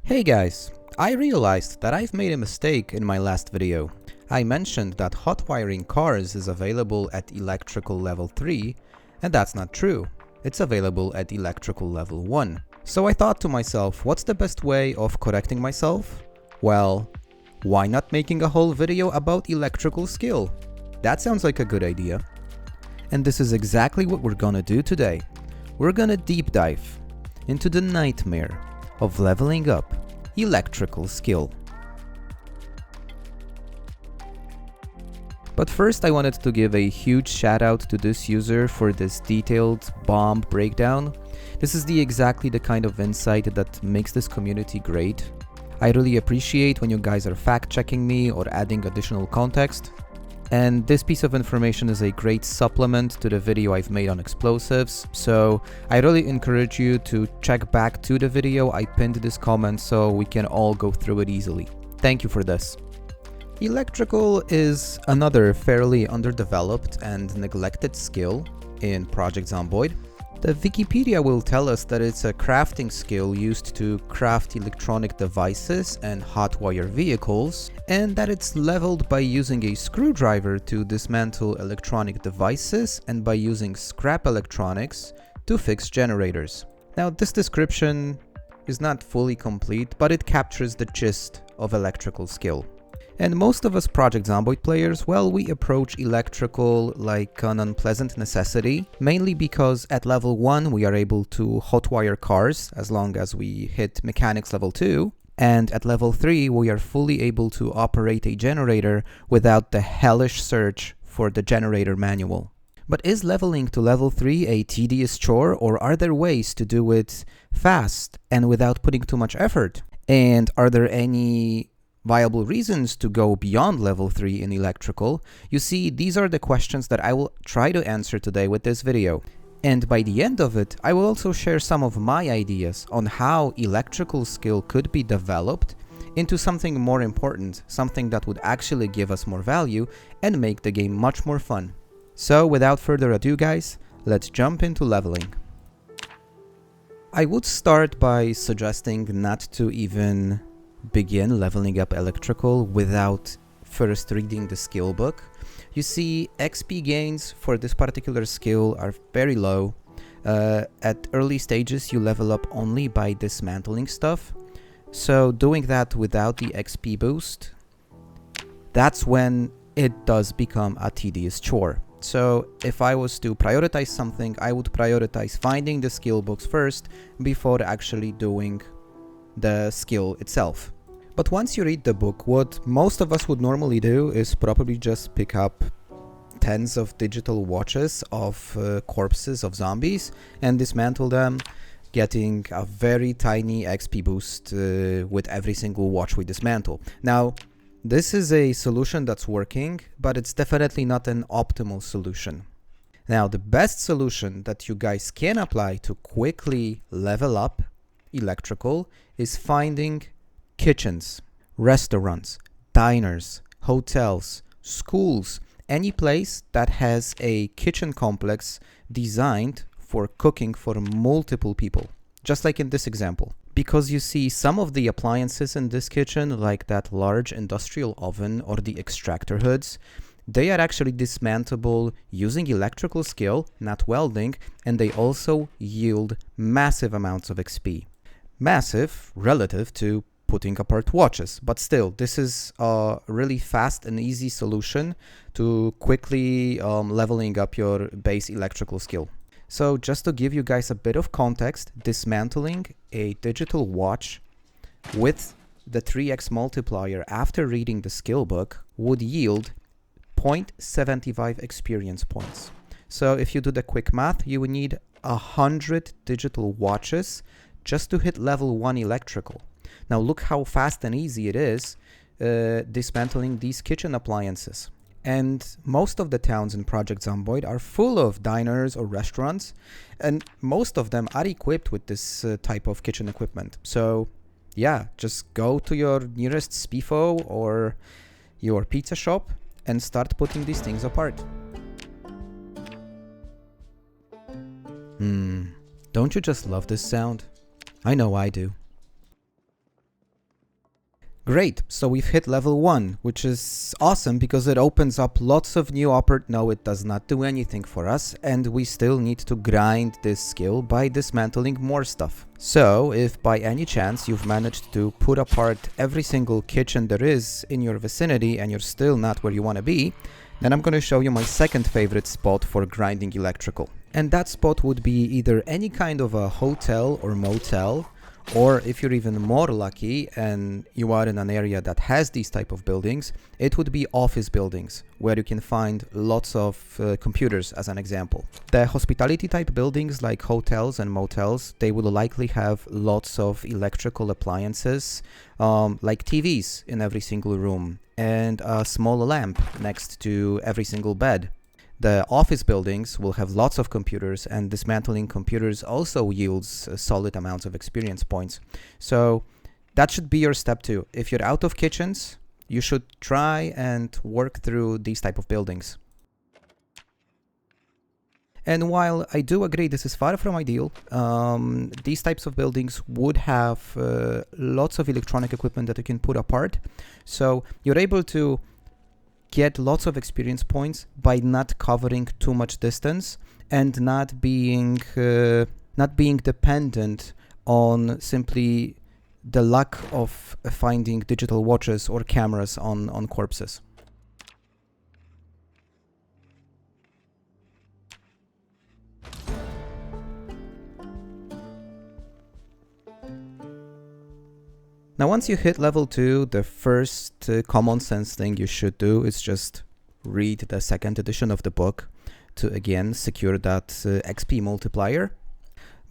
Hey guys, I realized that I've made a mistake in my last video. I mentioned that hot wiring cars is available at electrical level 3, and that's not true. It's available at electrical level 1. So I thought to myself, what's the best way of correcting myself? Well, why not making a whole video about electrical skill? That sounds like a good idea. And this is exactly what we're gonna do today. We're gonna deep dive into the nightmare of leveling up electrical skill. But first I wanted to give a huge shout out to this user for this detailed bomb breakdown. This is exactly the kind of insight that makes this community great. I really appreciate when you guys are fact checking me or adding additional context. And this piece of information is a great supplement to the video I've made on explosives, so I really encourage you to check back to the video. I pinned this comment so we can all go through it easily. Thank you for this. Electrical is another fairly underdeveloped and neglected skill in Project Zomboid. The Wikipedia will tell us that it's a crafting skill used to craft electronic devices and hotwire vehicles, and that it's leveled by using a screwdriver to dismantle electronic devices and by using scrap electronics to fix generators. Now, this description is not fully complete, but it captures the gist of electrical skill. And most of us Project Zomboid players, well, we approach electrical like an unpleasant necessity, mainly because at level 1 we are able to hotwire cars as long as we hit mechanics level 2, and at level 3 we are fully able to operate a generator without the hellish search for the generator manual. But is leveling to level 3 a tedious chore, or are there ways to do it fast and without putting too much effort? And are there any viable reasons to go beyond level 3 in electrical? You see, these are the questions that I will try to answer today with this video. And by the end of it, I will also share some of my ideas on how electrical skill could be developed into something more important, something that would actually give us more value and make the game much more fun. So without further ado guys, let's jump into leveling. I would start by suggesting not to even begin leveling up electrical without first reading the skill book. You see, XP gains for this particular skill are very low. At early stages you level up only by dismantling stuff, so doing that without the XP boost, that's when it does become a tedious chore. So if I was to prioritize something, I would prioritize finding the skill books first before actually doing the skill itself. But once you read the book, what most of us would normally do is probably just pick up tens of digital watches of corpses of zombies and dismantle them, getting a very tiny XP boost with every single watch we dismantle. Now, this is a solution that's working, but it's definitely not an optimal solution. Now, the best solution that you guys can apply to quickly level up electrical is finding kitchens, restaurants, diners, hotels, schools, any place that has a kitchen complex designed for cooking for multiple people, just like in this example. Because you see, some of the appliances in this kitchen, like that large industrial oven or the extractor hoods, they are actually dismantleable using electrical skill, not welding, and they also yield massive amounts of XP. Massive relative to putting apart watches, but still, this is a really fast and easy solution to quickly leveling up your base electrical skill. So just to give you guys a bit of context, dismantling a digital watch with the 3x multiplier after reading the skill book would yield 0.75 experience points. So if you do the quick math, you would need 100 digital watches just to hit level 1 electrical. Now look how fast and easy it is dismantling these kitchen appliances. And most of the towns in Project Zomboid are full of diners or restaurants, and most of them are equipped with this type of kitchen equipment. So yeah, just go to your nearest Spifo or your pizza shop and start putting these things apart. Don't you just love this sound? I know I do. Great, so we've hit level 1, which is awesome because it opens up lots of new No, it does not do anything for us, and we still need to grind this skill by dismantling more stuff. So, if by any chance you've managed to put apart every single kitchen there is in your vicinity and you're still not where you want to be, then I'm going to show you my second favorite spot for grinding electrical. And that spot would be either any kind of a hotel or motel, or if you're even more lucky and you are in an area that has these type of buildings, it would be office buildings where you can find lots of computers, as an example. The hospitality type buildings like hotels and motels, they will likely have lots of electrical appliances like TVs in every single room and a small lamp next to every single bed. The office buildings will have lots of computers, and dismantling computers also yields solid amounts of experience points. So that should be your step 2. If you're out of kitchens, you should try and work through these type of buildings. And while I do agree this is far from ideal, these types of buildings would have lots of electronic equipment that you can put apart. So you're able to get lots of experience points by not covering too much distance and not being dependent on simply the lack of finding digital watches or cameras on corpses. Now, once you hit level 2, the first common sense thing you should do is just read the second edition of the book to again secure that XP multiplier.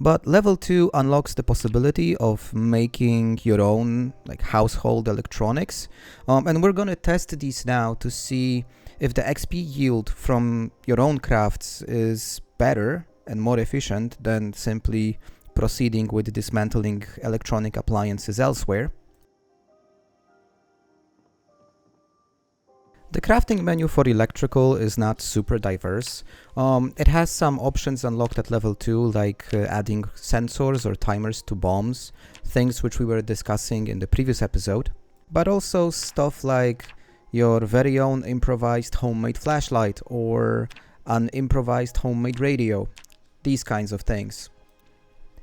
But level 2 unlocks the possibility of making your own household electronics. And we're going to test these now to see if the XP yield from your own crafts is better and more efficient than simply proceeding with dismantling electronic appliances elsewhere. The crafting menu for electrical is not super diverse. It has some options unlocked at level 2, like adding sensors or timers to bombs, things which we were discussing in the previous episode, but also stuff like your very own improvised homemade flashlight or an improvised homemade radio, these kinds of things.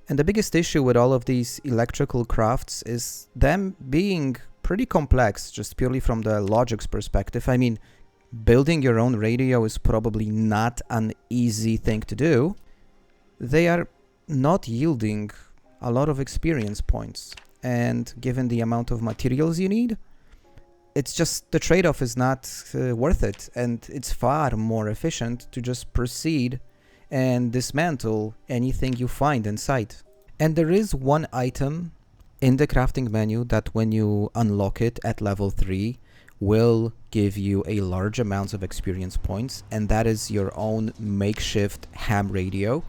And the biggest issue with all of these electrical crafts is them being pretty complex, just purely from the logic's perspective. I mean, building your own radio is probably not an easy thing to do. They are not yielding a lot of experience points, and given the amount of materials you need, it's just the trade-off is not worth it, and it's far more efficient to just proceed and dismantle anything you find in sight. And there is one item in the crafting menu that when you unlock it at level 3 will give you a large amount of experience points, and that is your own makeshift ham radio.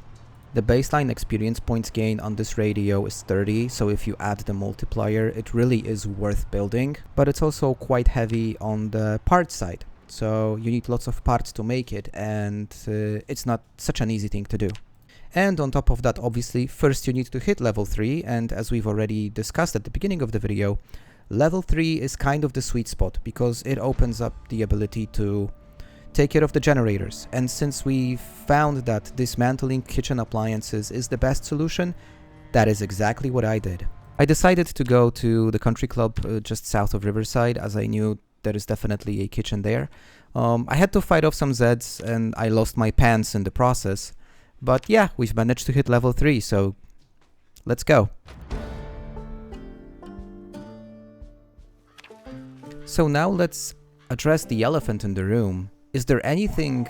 The baseline experience points gain on this radio is 30, so if you add the multiplier, it really is worth building, but it's also quite heavy on the parts side. So you need lots of parts to make it, and it's not such an easy thing to do. And on top of that, obviously, first you need to hit level 3, and as we've already discussed at the beginning of the video, level 3 is kind of the sweet spot because it opens up the ability to take care of the generators. And since we found that dismantling kitchen appliances is the best solution, that is exactly what I did. I decided to go to the country club just south of Riverside, as I knew there is definitely a kitchen there. I had to fight off some Zeds and I lost my pants in the process. But yeah, we've managed to hit level 3, so let's go. So now let's address the elephant in the room. Is there anything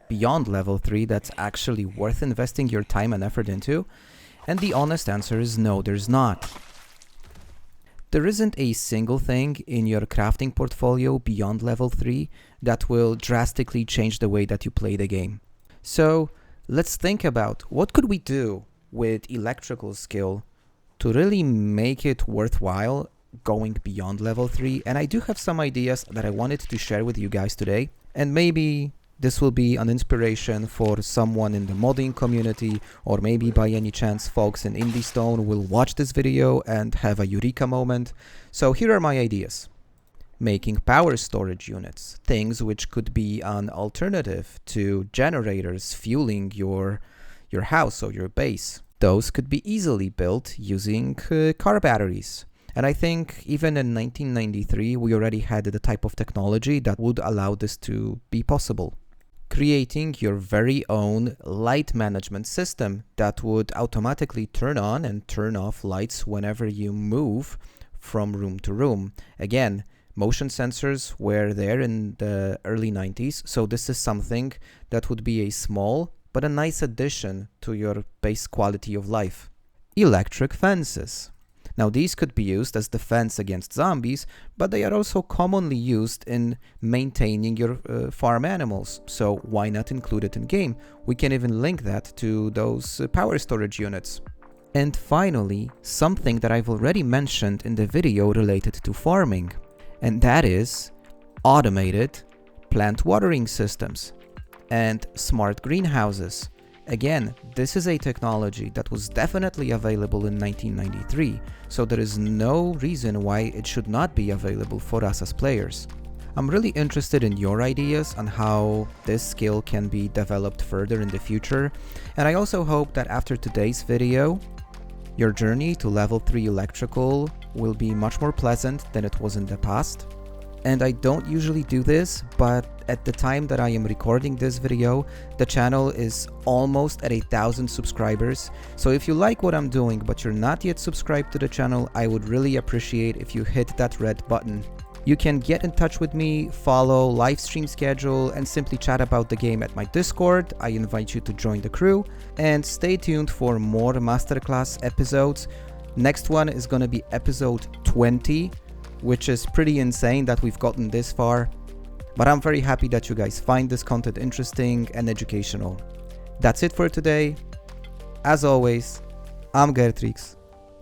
beyond level 3 that's actually worth investing your time and effort into? And the honest answer is no, there's not. There isn't a single thing in your crafting portfolio beyond level 3 that will drastically change the way that you play the game. So let's think about what could we do with electrical skill to really make it worthwhile going beyond level 3. And I do have some ideas that I wanted to share with you guys today. And maybe This will be an inspiration for someone in the modding community, or maybe by any chance folks in IndieStone will watch this video and have a eureka moment. So here are my ideas. Making power storage units, things which could be an alternative to generators fueling your house or your base. Those could be easily built using car batteries. And I think even in 1993, we already had the type of technology that would allow this to be possible. Creating your very own light management system that would automatically turn on and turn off lights whenever you move from room to room. Again, motion sensors were there in the early 90s, so this is something that would be a small but a nice addition to your base quality of life. Electric fences. Now these could be used as defense against zombies, but they are also commonly used in maintaining your farm animals, so why not include it in game? We can even link that to those power storage units. And finally, something that I've already mentioned in the video related to farming, and that is automated plant watering systems and smart greenhouses. Again, this is a technology that was definitely available in 1993, so there is no reason why it should not be available for us as players. I'm really interested in your ideas on how this skill can be developed further in the future, and I also hope that after today's video, your journey to level 3 electrical will be much more pleasant than it was in the past. And I don't usually do this, but at the time that I am recording this video, the channel is almost at 1,000 subscribers. So if you like what I'm doing, but you're not yet subscribed to the channel, I would really appreciate if you hit that red button. You can get in touch with me, follow live stream schedule, and simply chat about the game at my Discord. I invite you to join the crew, and stay tuned for more masterclass episodes. Next one is gonna be episode 20. Which is pretty insane that we've gotten this far, but I'm very happy that you guys find this content interesting and educational. That's it for today. As always, I'm Gertrix.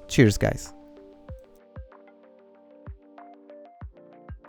Cheers, guys.